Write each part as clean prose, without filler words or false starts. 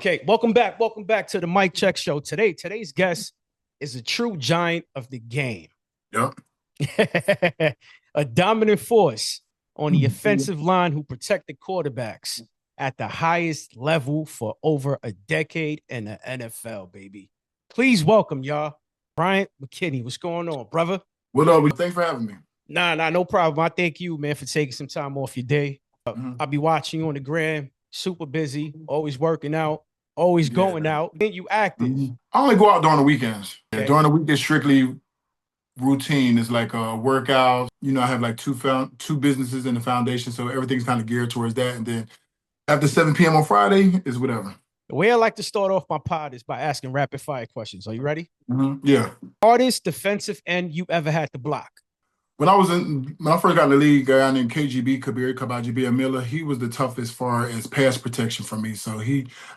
Okay, welcome back. Welcome back to the Mic Check Show. Today's guest is a true giant of the game. Yep. A dominant force on the offensive line who protected quarterbacks at the highest level for over a decade in the NFL, baby. Please welcome, y'all, Bryant Mckinnie. What's going on, brother? What up? Thanks for having me. Nah, no problem. I thank you, man, for taking some time off your day. I'll be watching you on the gram. Super busy, always working out, always going out. Then you active. I only go out during the weekends. Okay. During the week, it's strictly routine. It's like a workout. You know, I have like two businesses in the foundation, so everything's kind of geared towards that. And then after 7 p.m. on Friday is whatever. The way I like to start off my pod is by asking rapid fire questions. Are you ready? Yeah. Hardest defensive end you ever had to block? When I first got in the league, a guy named Kabajibia Miller, he was the toughest far as pass protection for me. So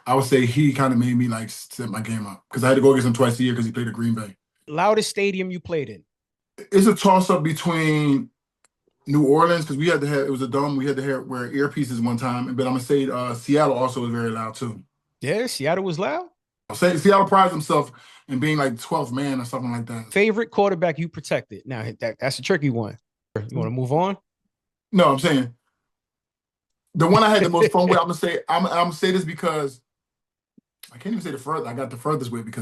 I would say he kind of made me like set my game up because I had to go against him twice a year because he played at Green Bay. Loudest stadium you played in? It's a toss up between New Orleans because it was a dome. We had to wear earpieces one time, but I'm gonna say Seattle also was very loud too. Yeah, Seattle was loud. Seattle prides himself in being like 12th man or something like that. Favorite quarterback you protected? Now that's a tricky one. You want to move on? No, I'm saying the one I had the most fun with. I'm gonna say this because I can't even say the furthest. I got the furthest with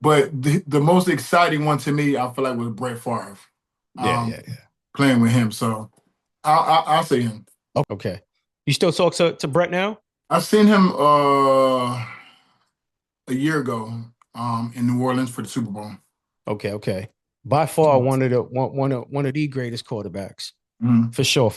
but the most exciting one to me, I feel like, was Brett Favre. Yeah. Playing with him, so I'll say him. Okay. You still talk to Brett now? I've seen him a year ago in New Orleans for the Super Bowl. Okay. By far one of the greatest quarterbacks. For sure.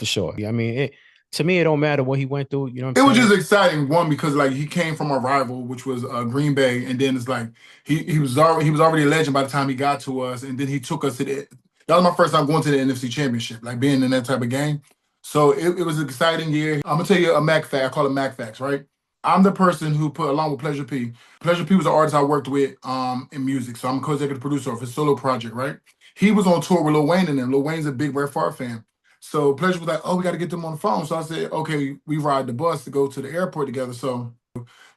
I mean, to me, it don't matter what he went through. You know what I'm saying? It was just exciting, one, because like he came from a rival, which was Green Bay, and then it's like he was already a legend by the time he got to us, and then he took us to that was my first time going to the NFC Championship, like being in that type of game. So it was an exciting year. I'm gonna tell you a Mac fact. I call it Mac facts, right? I'm the person who put, along with Pleasure P. Pleasure P was the artist I worked with in music, so I'm a co-executive producer of his solo project, right? He was on tour with Lil Wayne and them. Lil Wayne's a big Brett Favre fan. So Pleasure was like, oh, we got to get them on the phone. So I said, okay, we ride the bus to go to the airport together. So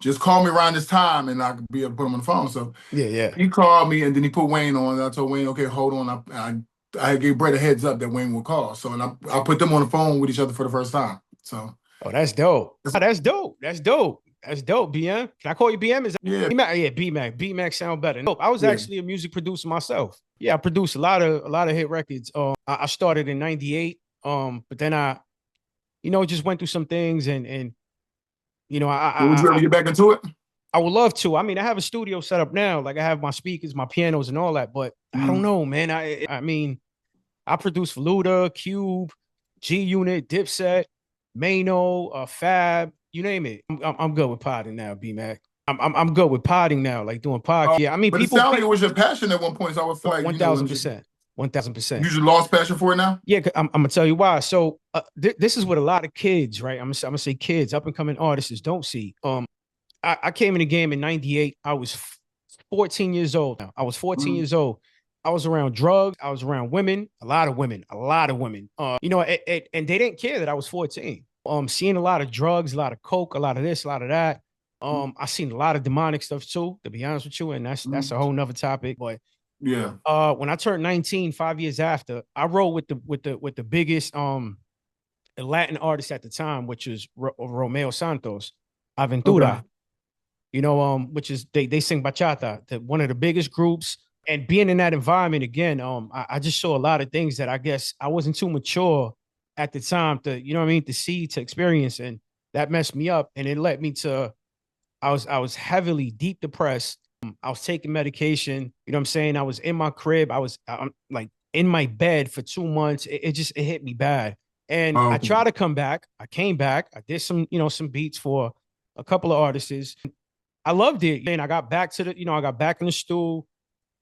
just call me around this time and I could be able to put him on the phone. So yeah. He called me and then he put Wayne on. And I told Wayne, okay, hold on. I gave Brett a heads up that Wayne would call. So I put them on the phone with each other for the first time. So that's dope. That's dope, BM. Can I call you BM? Is that B-Mac? Yeah, B-Mac. B-Mac sound better. No, I was actually a music producer myself. Yeah, I produced a lot of hit records. I started in '98. But then I just went through some things and would you ever get back into it? I would love to. I mean, I have a studio set up now. Like I have my speakers, my pianos, and all that. But I don't know, man. I mean, I produce for Luda, Cube, G Unit, Dipset, Mano, Fab, you name it. I'm good with podding now, B-Mac. I'm good with podding now, like doing podcasts. Yeah, I mean, but people. It sounded like it was your passion at one point. So I would feel like 1,000%. 1,000%. You just lost passion for it now? Yeah, I'm gonna tell you why. So this is what a lot of kids, right? I'm gonna say kids, up and coming artists don't see. I came in the game in '98. I was 14 years old. I was 14 years old. I was around drugs. I was around women, a lot of women. And they didn't care that I was 14. Seeing a lot of drugs, a lot of coke, a lot of this, a lot of that. I seen a lot of demonic stuff too, to be honest with you, and that's a whole nother topic. But yeah, when I turned 19, 5 years after, I wrote with the biggest Latin artist at the time, which is Romeo Santos, Aventura. Okay. Which is they sing bachata, one of the biggest groups. And being in that environment again, I just saw a lot of things that I guess I wasn't too mature at the time to see, to experience, and that messed me up. And it led me to, I was heavily deep depressed. I was taking medication, you know what I'm saying? I was in my crib. I'm like in my bed for 2 months. It hit me bad. And I tried to come back. I came back. I did some beats for a couple of artists. I loved it. And I got back to I got back in the stool.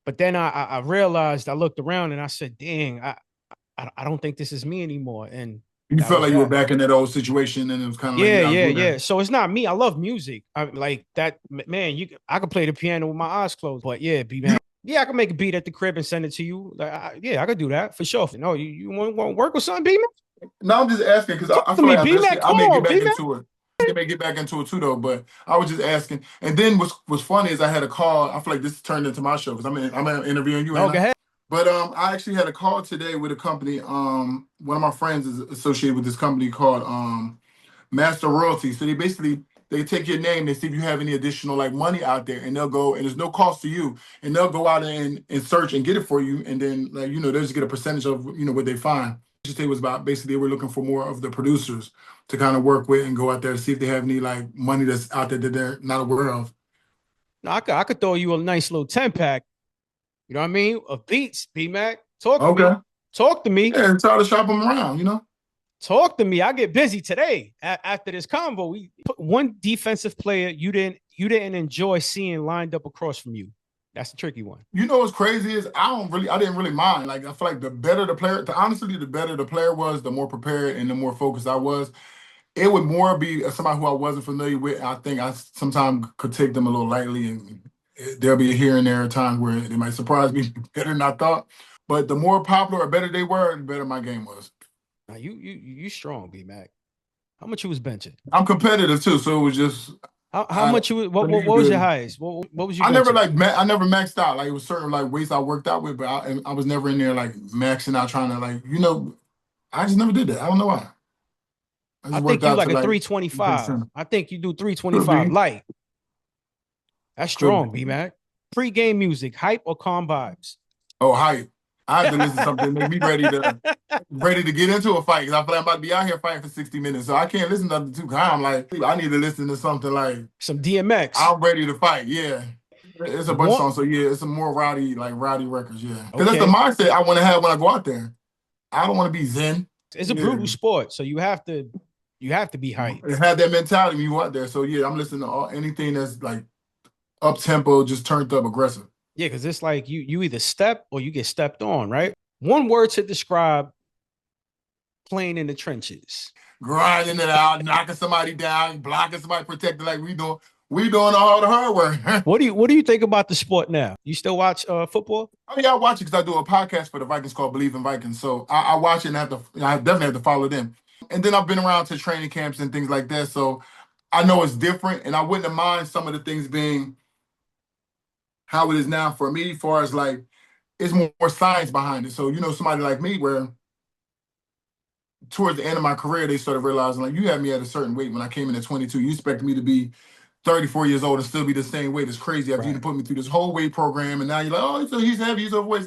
But then I realized, I looked around and I said, dang, I don't think this is me anymore. And you felt like you were back in that old situation, and it was kind of yeah. So it's not me. I love music. I like that, man. I could play the piano with my eyes closed. But yeah, B-Man. Yeah, I can make a beat at the crib and send it to you. Like, I could do that for sure. No, you want to work with something, B-Man? No, I'm just asking because I feel like B-Man, I may get back into it. they may get back into it too, though. But I was just asking. And then what's funny is I had a call. I feel like this turned into my show because I'm interviewing you, No, ain't go I? ahead. But I actually had a call today with a company. One of my friends is associated with this company called Master Royalty. So they take your name, they see if you have any additional like money out there, and they'll go, and there's no cost to you, and they'll go out and search and get it for you, and then like they'll just get a percentage of what they find. Today was about basically they were looking for more of the producers to kind of work with and go out there to see if they have any like money that's out there that they're not aware of. No, I could throw you a nice little 10-pack. You know what I mean? Of beats, B Mac. Talk to me. Okay. Talk to me. Yeah, and try to shop them around. Talk to me. I get busy today after this convo. We put one defensive player you didn't enjoy seeing lined up across from you. That's the tricky one. You know what's crazy is I didn't really mind. Like I feel like the better the player, honestly, the better the player was, the more prepared and the more focused I was. It would more be somebody who I wasn't familiar with. I think I sometimes could take them a little lightly, and there'll be a here and there a time where they might surprise me better than I thought. But the more popular or better they were, the better my game was. Now you strong, B Mac. How much you was benching? I'm competitive too, so it was just how much you what was your highest? What was you? I benching? I never maxed out. Like it was certain like weights I worked out with, but I was never in there like maxing out trying to like I just never did that. I don't know why. I I just think worked you out like to a like 325. I think you do could 325 be light. That's could strong, be. B Mac. Pre-game music, hype or calm vibes? Oh, hype. I have to listen to something to make me ready to get into a fight because I feel like I'm about to be out here fighting for 60 minutes. So I can't listen to nothing too calm. Like I need to listen to something like Some DMX. I'm ready to fight. Yeah. It's a bunch of songs. So yeah, it's some more rowdy records. Yeah. Because that's the mindset I want to have when I go out there. I don't want to be zen. It's a brutal sport, so you have to be hyped. Have that mentality when you go out there. So yeah, I'm listening to anything that's like up tempo, just turned up aggressive. Yeah, because it's like you either step or you get stepped on, right? One word to describe playing in the trenches. Grinding it out, knocking somebody down, blocking somebody, protecting like we doing. We doing all the hard work. What do you think about the sport now? You still watch football? Oh yeah, I watch it because I do a podcast for the Vikings called Believe in Vikings. So I watch it and I definitely have to follow them. And then I've been around to training camps and things like that. So I know it's different, and I wouldn't mind some of the things being how it is now for me, as far as like it's more science behind it. So somebody like me, where towards the end of my career, they started realizing like you had me at a certain weight when I came in at 22. You expected me to be 34 years old and still be the same weight. It's crazy after you put me through this whole weight program, and now you're like, oh, so he's heavy, he's overweight.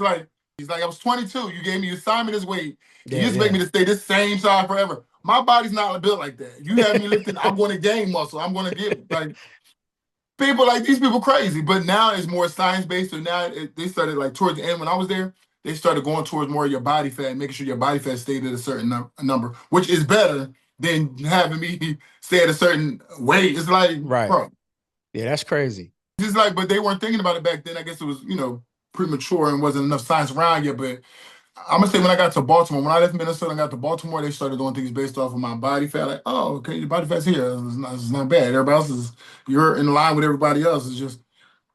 He's like, I was 22. You gave me, you assigned me this weight. You expect me to stay this same size forever. My body's not built like that. You have me lifting, I'm going to gain muscle. I'm going to get like people like these people crazy. But now it's more science-based. So now they started like towards the end when I was there, they started going towards more of your body fat, making sure your body fat stayed at a certain number, which is better than having me stay at a certain weight. It's like, bro. Yeah, that's crazy. Just like, but they weren't thinking about it back then. I guess it was, premature and wasn't enough science around yet. But I'm gonna say when I got to Baltimore, when I left Minnesota and got to Baltimore, they started doing things based off of my body fat. Like, oh, okay, your body fat's here. It's not bad. Everybody else you're in line with everybody else. It's just,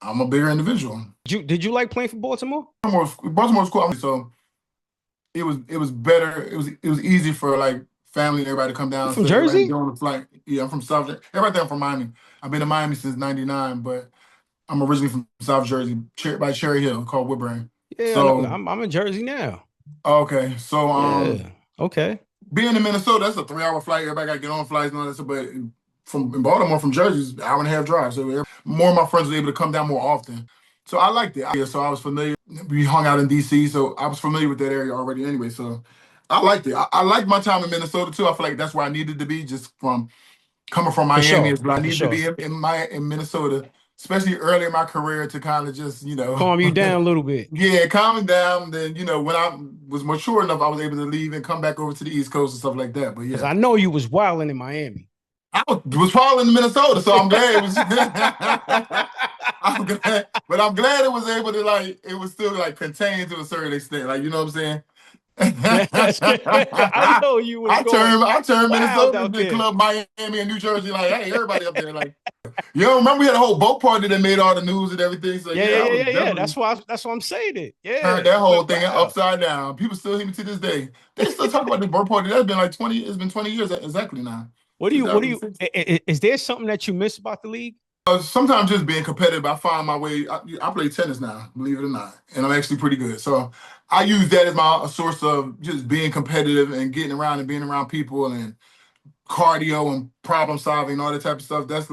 I'm a bigger individual. Did you like playing for Baltimore? Baltimore was cool. So it was better. It was easy for like family and everybody to come down. You from Jersey? On the flight. Yeah, I'm from South. Everybody think I'm from Miami. I've been in Miami since '99, but I'm originally from South Jersey, by Cherry Hill, called Woodburn. Yeah, so I'm in Jersey now. Okay, so okay. Being in Minnesota, that's a 3-hour flight. Everybody got to get on flights and all that stuff. But from Baltimore, from Jersey, it's an hour and a half drive. So more of my friends were able to come down more often. So I liked it. So I was familiar. We hung out in D.C., so I was familiar with that area already anyway. So I liked it. I liked my time in Minnesota too. I feel like that's where I needed to be, just from coming from Miami. I needed to be in Minnesota, especially early in my career, to kind of just calm you down a little bit. Yeah, calm down. Then when I was mature enough, I was able to leave and come back over to the East Coast and stuff like that. But yeah, I know you was wilding in Miami. I was wilding in Minnesota, so I'm glad it was. I'm glad it was able to it was still contained to a certain extent. Like, you know what I'm saying? I know you was. I turned Minnesota into the club Miami and New Jersey. Like, hey, everybody up there. Like, remember we had a whole boat party that made all the news and everything. So yeah. That's why I'm saying it. Yeah, turned that whole thing upside down. People still hear me to this day. They still talk about the boat party. That's been 20. It's been 20 years exactly now. What do you? What do you? 2006. Is there something that you miss about the league? Sometimes just being competitive. I find my way. I play tennis now, believe it or not, and I'm actually pretty good. So I use that as my a source of just being competitive and getting around and being around people and cardio and problem solving and all that type of stuff. That's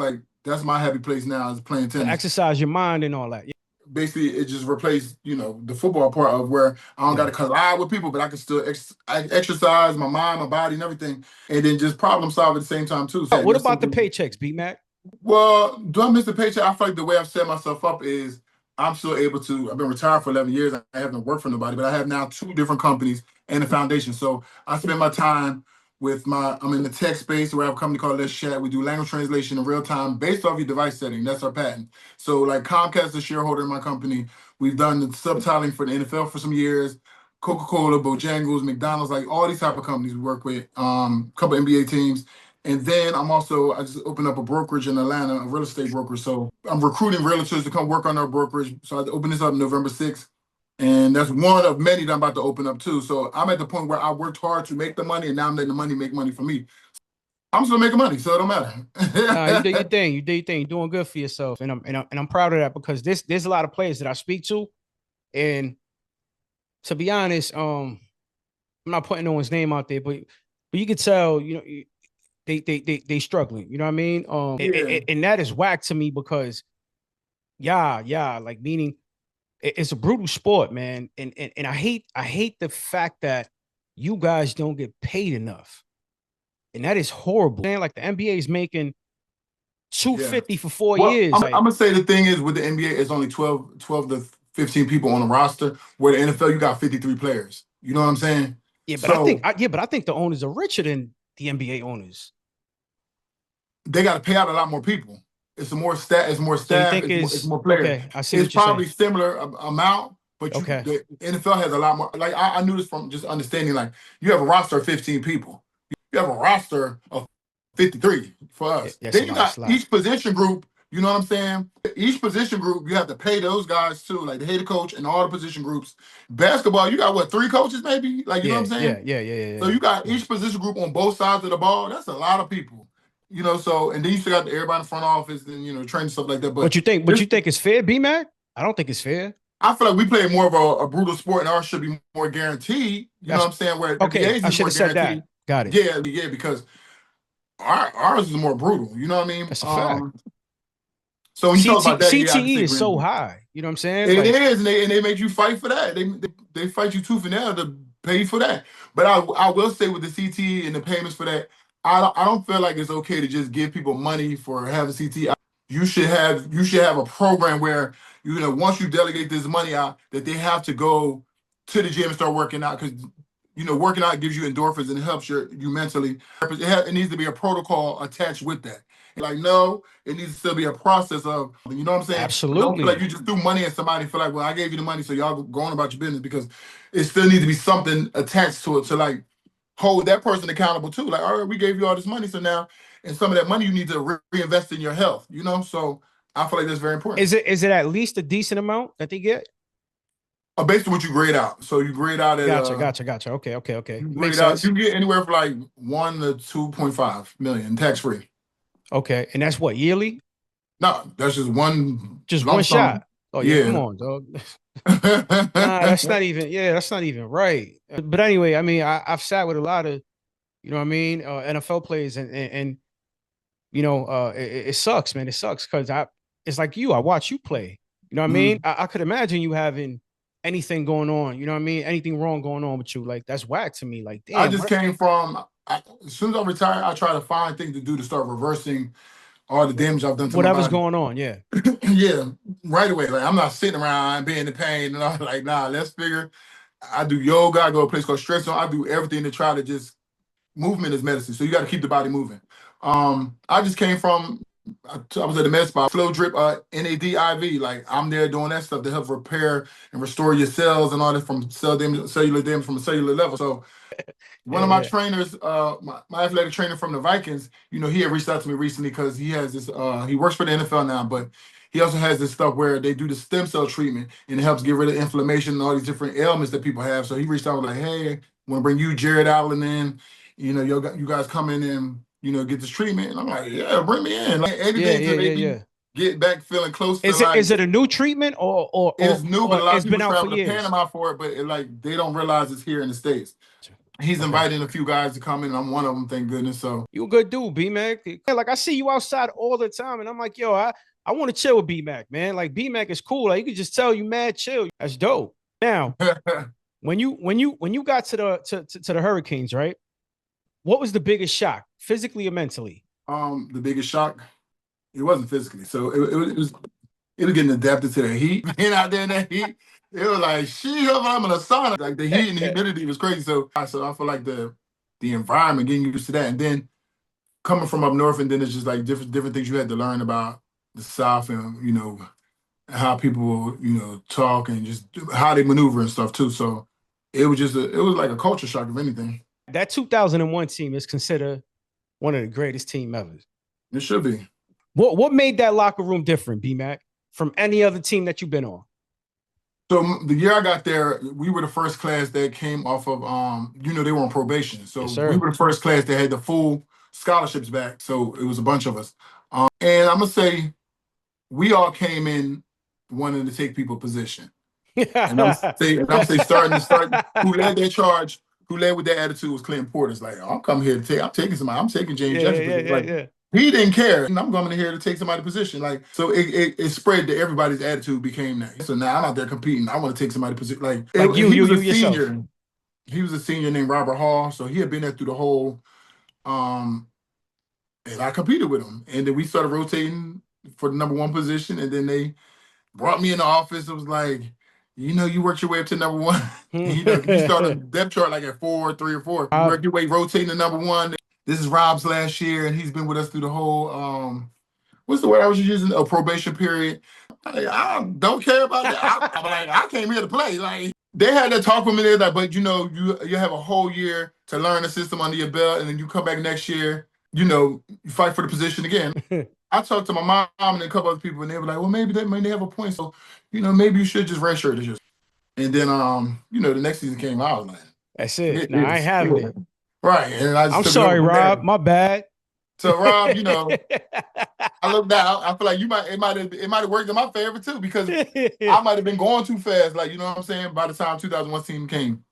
my happy place now is playing To tennis. exercise your mind and all that. Yeah. Basically, it just replaced the football part of where I don't got to Yeah. collide with people, but I can still exercise my mind, my body, and everything, and then just problem solve at the same time too. So What that's about the something. paychecks, B Mac? Well, do I miss the paycheck? I feel like the way I've set myself up is I'm still able to. I've been retired for 11 years. I haven't worked for nobody, but I have now two different companies and a foundation. So I spend my time with I'm in the tech space where I have a company called Let's Chat. We do language translation in real time based off your device setting. That's our patent. So like Comcast is a shareholder in my company. We've done the subtitling for the NFL for some years. Coca-Cola, Bojangles, McDonald's, like all these type of companies we work with. A couple NBA teams. And then I just opened up a brokerage in Atlanta, a real estate broker. So I'm recruiting realtors to come work on our brokerage. So I opened this up November 6th. And that's one of many that I'm about to open up too. So I'm at the point where I worked hard to make the money and now I'm letting the money make money for me. I'm still making money, so it don't Nah, you do your matter. thing. You do your thing. You're doing good for yourself, and I'm proud of that because there's a lot of players that I speak to, and to be honest, I'm not putting no one's name out there, but you could tell, they struggling. You know what I mean? Yeah, And that is whack to me because yeah, like meaning it's a brutal sport, man, and I hate the fact that you guys don't get paid enough, and that is horrible. Man, like the NBA is making two yeah. fifty for 4 years. I'm Like, gonna say the thing is with the NBA, it's only 12 to 15 people on the roster. Where the NFL, you got 53 players. You know what I'm saying? yeah, So but I think the owners are richer than the NBA owners. they got to pay out a lot more people. It's more staff. It's more So you staff. think It's is more players. okay? I see It's what you're probably saying. similar amount, but Okay, the NFL has a lot more. Like I knew this from just understanding. Like you have a roster of 15 people. You have a roster of 53 for yeah, us. that's a Then you lot. It's got a lot. each position group. You know what I'm saying? Each position group, you have to pay those guys too, like the head coach and all the position groups. Basketball, you got what, three coaches maybe? Like you know what I'm Yeah, saying? yeah, yeah, yeah, yeah, So yeah. you got Yeah. each position group on both sides of the ball. That's a lot of people. So and then you still got everybody in the front office and training stuff like that. But What you think? What this you think is fair, B Mac? I don't think it's fair. I feel like we play more of a brutal sport and ours should be more guaranteed. You know what That's I'm saying? Where okay. NBA's I is should more have said guaranteed. that. Got it. Yeah, because ours is more brutal. You know what I mean? That's a fact. So when you talk about that, yeah, I can CTE say is so agree. high. You know what I'm saying? It Like, is, and they make you fight for that. They fight you tooth and nail to pay for that. But I will say with the CT and the payments for that, I don't feel like it's okay to just give people money for having CT. You should have a program where once you delegate this money out, that they have to go to the gym and start working out because working out gives you endorphins and it helps you mentally. It needs to be a protocol attached with that. Like, no, it needs to still be a process of, you know what I'm saying? Don't feel like absolutely. you just threw money at somebody and feel like, well, I gave you the money, so y'all go on about your business because it still needs to be something attached to it to like hold that person accountable too. Like, all right, we gave you all this money, so now, and some of that money you need to reinvest in your health. So I feel like that's very important. Is it at least a decent amount that they get? Based on what you grade out. So you grade out at Gotcha. Okay. you Makes grade out, sense. you get anywhere from like 1 to 2.5 million tax free. Okay, and that's what yearly? No, that's just one Just one lump sum. shot. Oh yeah, come Yeah. on, dog. Nah, that's not even. Yeah, that's not even right. But anyway, I mean, I've sat with a lot of, you know what I mean, NFL players, and it sucks, man. It sucks because it's like you. I watch you play. You know what I mean? Mhm. I could imagine you having anything going on. You know what I mean? Anything wrong going on with you? Like that's whack to me. Like, I damn, just what? came from, as soon as I retire, I try to find things to do to start reversing all the damage I've done to my Whatever's body. going on. Yeah. Yeah, right away. Like, I'm not sitting around being in pain and all. Like, nah, let's figure. I do yoga. I go to a place called Stretch Zone. I do everything to try to just movement is medicine. So you got to keep the body moving. I just came from, I was at the med spa, flow drip, NAD Like I'm there doing that stuff to help repair and restore your cells and all that from cellular damage from a cellular level. So one Yeah, of my yeah. trainers, my athletic trainer from the Vikings, he had reached out to me recently because he has this, he works for the NFL now, but he also has this stuff where they do the stem cell treatment and it helps get rid of inflammation and all these different ailments that people have. So he reached out like, hey, I want to bring you, Jared Allen in, you guys come in and get this treatment. And I'm like, yeah, bring me in. Like Yeah, anything yeah, to yeah, maybe yeah. get back feeling close to Is like it a new treatment it's new, but a or lot of it's been people out for travel to years? Panama for it, but like they don't realize it's here in the States. He's Okay. inviting a few guys to come in, and I'm one of them, thank goodness. So You a good dude, B Mac. Like I see you outside all the time, and I'm like, yo, I want to chill with B Mac, man. Like B Mac is cool. Like you can just tell you mad chill. That's dope. Now, when you got to the Hurricanes, right? What was the biggest shock, physically or mentally? the biggest shock, it wasn't physically. So it was getting adapted to the heat. Being out there in that heat, it was like, I'm in a sauna. Like the heat and the humidity was crazy. So I feel like the environment, getting used to that. And then coming from up north, and then it's just like different things you had to learn about the South and, how people, talk and just how they maneuver and stuff too. So it was it was like a culture shock, if anything. That 2001 team is considered one of the greatest team ever. It should be. What made that locker room different, B Mac, from any other team that you've been on? So the year I got there, we were the first class that came off of they were on probation. So Yes, we sir. were the first class that had the full scholarships back. So it was a bunch of us. And I'm gonna say we all came in wanting to take people position. And I'm say starting who led that charge, who led with that attitude was Clinton Porter's like, I'm coming here to take, I'm taking somebody, I'm taking James Yeah, yeah, Jefferson yeah, position. yeah, Like yeah. he didn't care. And I'm coming here to take somebody's position. Like, so it spread to everybody's attitude became that. So now I'm out there competing. I want to take somebody's position. Like You, he you, was a you yourself. senior. He was a senior named Robert Hall. So he had been there through the whole and I competed with him. And then we started rotating for the number one position. And then they brought me in the office. It was like, you worked your way up to number one. And, you start on the depth chart like at 4, 3, or 4. You work your way rotating to number one. This is Rob's last year, and he's been with us through the whole, what's the word I was using? A probation period. I don't care about that. I'm like, I came here to play. Like, they had that talk with me there, like, but you have a whole year to learn the system under your belt, and then you come back next year, you fight for the position again. I talked to my mom and a couple other people, and they were like, well, maybe they have a point. So, maybe you should just redshirt this year. And then, the next season came out. I was like, That's it. it Nah, I ain't is. having it. Right. And I just I'm took it over sorry, from Rob. there. My bad. So, Rob, I look now, I feel like it might have worked in my favor too, because I might have been going too fast. Like, you know what I'm saying? By the time 2001 team came.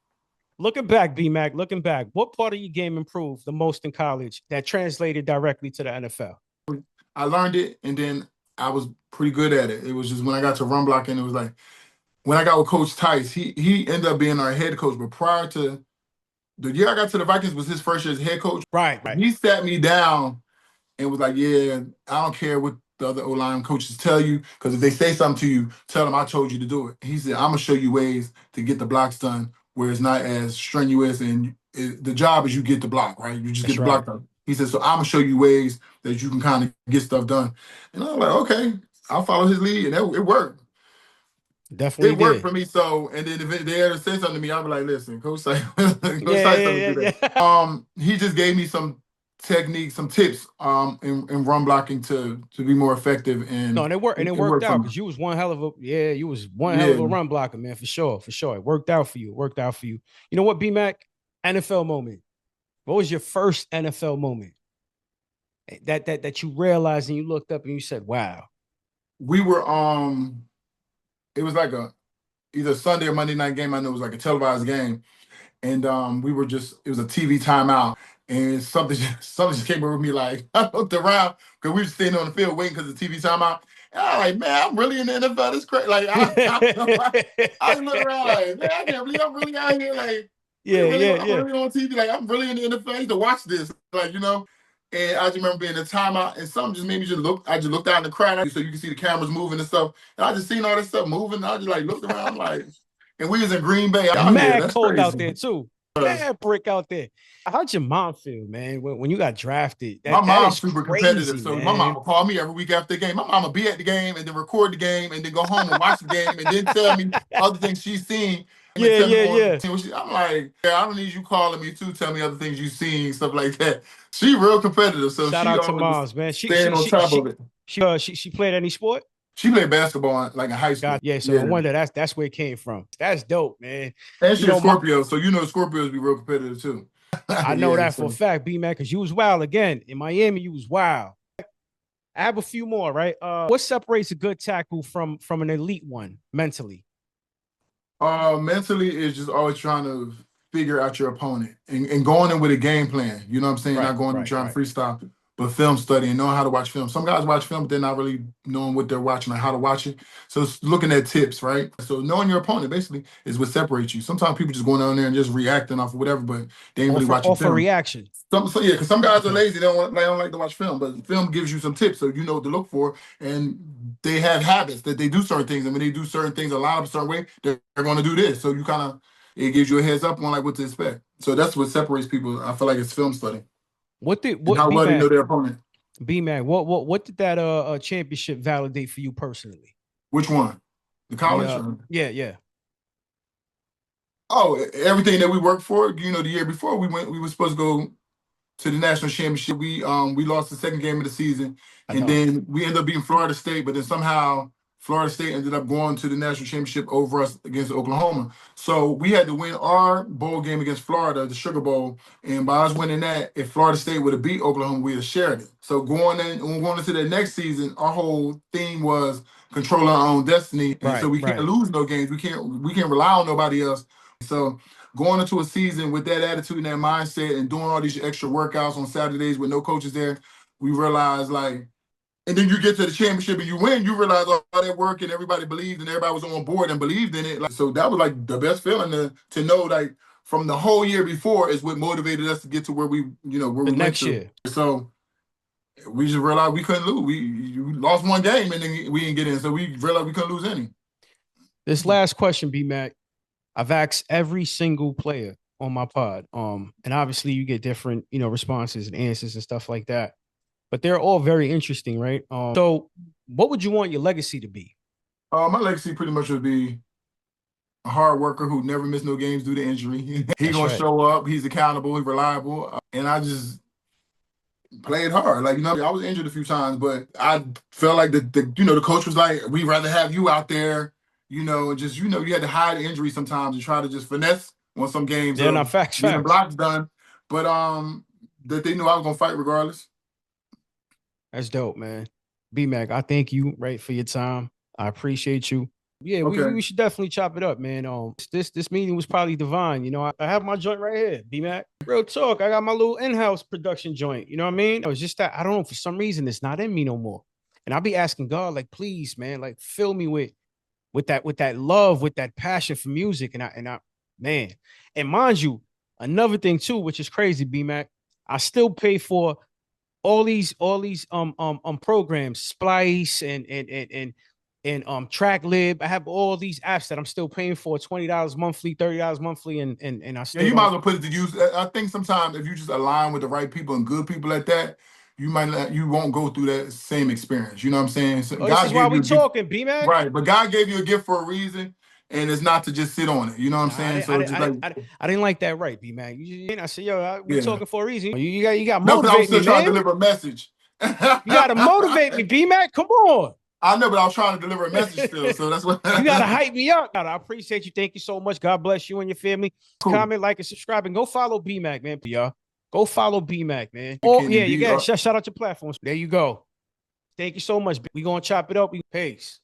Looking back, B-Mac, what part of your game improved the most in college that translated directly to the NFL? I learned it, and then I was pretty good at it. It was just when I got to run blocking, it was like when I got with Coach Tice, he ended up being our head coach. But prior to the year I got to the Vikings was his first year as head coach. Right. He sat me down and was like, yeah, I don't care what the other O-line coaches tell you, because if they say something to you, tell them I told you to do it. He said, I'm going to show you ways to get the blocks done where it's not as strenuous, and the job is you get the block, right? You just That's get the block right. done. He said, so I'm going to show you ways that you can kind of get stuff done. And I was like, okay, I'll follow his lead, and it worked. Definitely It worked did. for me. So, and then if they ever say something to me, I'll be like, listen, Coach Tice, Coach Tice told me to do Yeah. that. He just gave me some techniques, some tips in run blocking to be more effective, No, and and it it worked worked for out me. because you was one hell of a Yeah, run blocker, man, for sure. For sure. It worked out for you. It worked out for you. You know what, B-Mac? NFL moment. What was your first NFL moment that you realized and you looked up and you said, wow. we were it was like a either Sunday or Monday night game. I know it was like a televised game, and we were just it was a TV timeout, and something just came over me. Like I looked around because we were standing on the field waiting because the TV timeout. And I was like, man, I'm really in the NFL. This crazy. Like I look around like, man, I can't believe I'm really out here. Like I'm Yeah. really on TV. Like I'm really in the NFL. I need to watch this. Like. And I just remember being in a timeout, and something just made me just look. I just looked out in the crowd, so you can see the cameras moving and stuff. And I just seen all this stuff moving. And I just like looked around, like, and we was in Green Bay out here. Mad That's cold out crazy. there too. Mad brick out there. How'd your mom feel, man, when you got drafted? My That mom's is super competitive, crazy, so my mom man. would call me every week after the game. My mom would be at the game and then record the game and then go home and watch the game and then tell me other things she's seen and Yeah, tell me yeah, more. yeah. I'm like, yeah, I don't need you calling me to tell me other things you've seen, stuff like that. She real competitive, so Shout she out to always was moms, man. staying on top of it. She played any sport? She played basketball like in high school. God, yeah. So no Yeah. wonder that's where it came from. That's dope, man. And You she's a know, Scorpio, so Scorpios be real competitive too. I know Yeah, that for a so fact, B man, because you was wild again in Miami. You was wild. I have a few more, right? What separates a good tackle from an elite one mentally? mentally is just always trying to figure out your opponent and going in with a game plan. You know what I'm saying? Right, Not going and right, trying to right. freestyle, but film study and knowing how to watch film. Some guys watch film, but they're not really knowing what they're watching or how to watch it. So it's looking at tips, right? So knowing your opponent basically is what separates you. Sometimes people just going down there and just reacting off of whatever, but they ain't really watching Off a film. reaction. Yeah, because some guys are Okay. lazy. They don't like to watch film, but film gives you some tips so you know what to look for. And they have habits that they do certain things, and when they do certain things, a line up a certain way, they're going to do this. So you kind of it gives you a heads up on like what to expect. So that's what separates people. I feel like it's film study and What how B well they know Mac their opponent. B Mac what did that championship validate for you personally? Which one? The The college? Or? yeah. Oh, everything that we worked for. You know, the year before we were supposed to go to the national championship. We lost the second game of the season, I and know. then we ended up beating Florida State. But then somehow Florida State ended up going to the national championship over us against Oklahoma. So we had to win our bowl game against Florida, the Sugar Bowl, and by us winning that, if Florida State would have beat Oklahoma, we'd have shared it. So going into the next season, our whole theme was control our own destiny, and so Right, we can't right. lose no games. We can't rely on nobody else. So going into a season with that attitude and that mindset and doing all these extra workouts on Saturdays with no coaches there, we realized like, and then you get to the championship and you win, you realize all that work and everybody believed and everybody was on board and believed in it. Like, so that was like the best feeling to know like from the whole year before is what motivated us to get to where The we went next to. year. So we just realized we couldn't lose. We lost one game and then we didn't get in. So we realized we couldn't lose any. This last question, B Mac. I've asked every single player on my pod. And obviously you get different, responses and answers and stuff like that. But they're all very interesting, right? So what would you want your legacy to be? My legacy pretty much would be a hard worker who never missed no games due to injury. He That's gonna right. show up. He's accountable. He's reliable. And I just played hard. Like I was injured a few times, but I felt like the coach was like, "We'd rather have you out there." And just you had to hide injury sometimes and try to just finesse on some games Yeah, not of facts, getting facts. blocks done. But that they knew I was gonna fight regardless. That's dope, man. B Mac, I thank you, right, for your time. I appreciate you. Yeah, Okay. we should definitely chop it up, man. This meeting was probably divine. I have my joint right here, B Mac. Real talk. I got my little in-house production joint. You know what I mean? It was just that I don't know, for some reason it's not in me no more. And I'll be asking God, like, please, man, like fill me with that love, with that passion for music. And I man, and mind you, another thing too, which is crazy, B Mac. I still pay for all these programs, Splice and Track Lib. I have all these apps that I'm still paying for $20 monthly, $30 monthly, and I Yeah, still you might as don't. well put it to use. I think sometimes if you just align with the right people and good people at that, you won't go through that same experience. You know what I'm saying? So Oh, this is God why gave you we a gift, talking, B Mac. right? But God gave you a gift for a reason, and it's not to just sit on it. You know what I'm Nah, saying? So it's just like, I didn't like that, right, B Mac. I said, yo, we yeah, talking for a reason. You got no, because I was motivate me, still trying to man. deliver a message. You got to motivate me, B Mac. Come on. I know, but I was trying to deliver a message still. So that's what. You gotta hype me up. I appreciate you. Thank you so much. God bless you and your family. Cool. Comment, like, and subscribe, and go follow BMAC, man. Y'all, go follow BMAC, man. Oh McKinney yeah, you B. got shout out your platforms. There you go. Thank you so much. We gonna chop it up. Peace.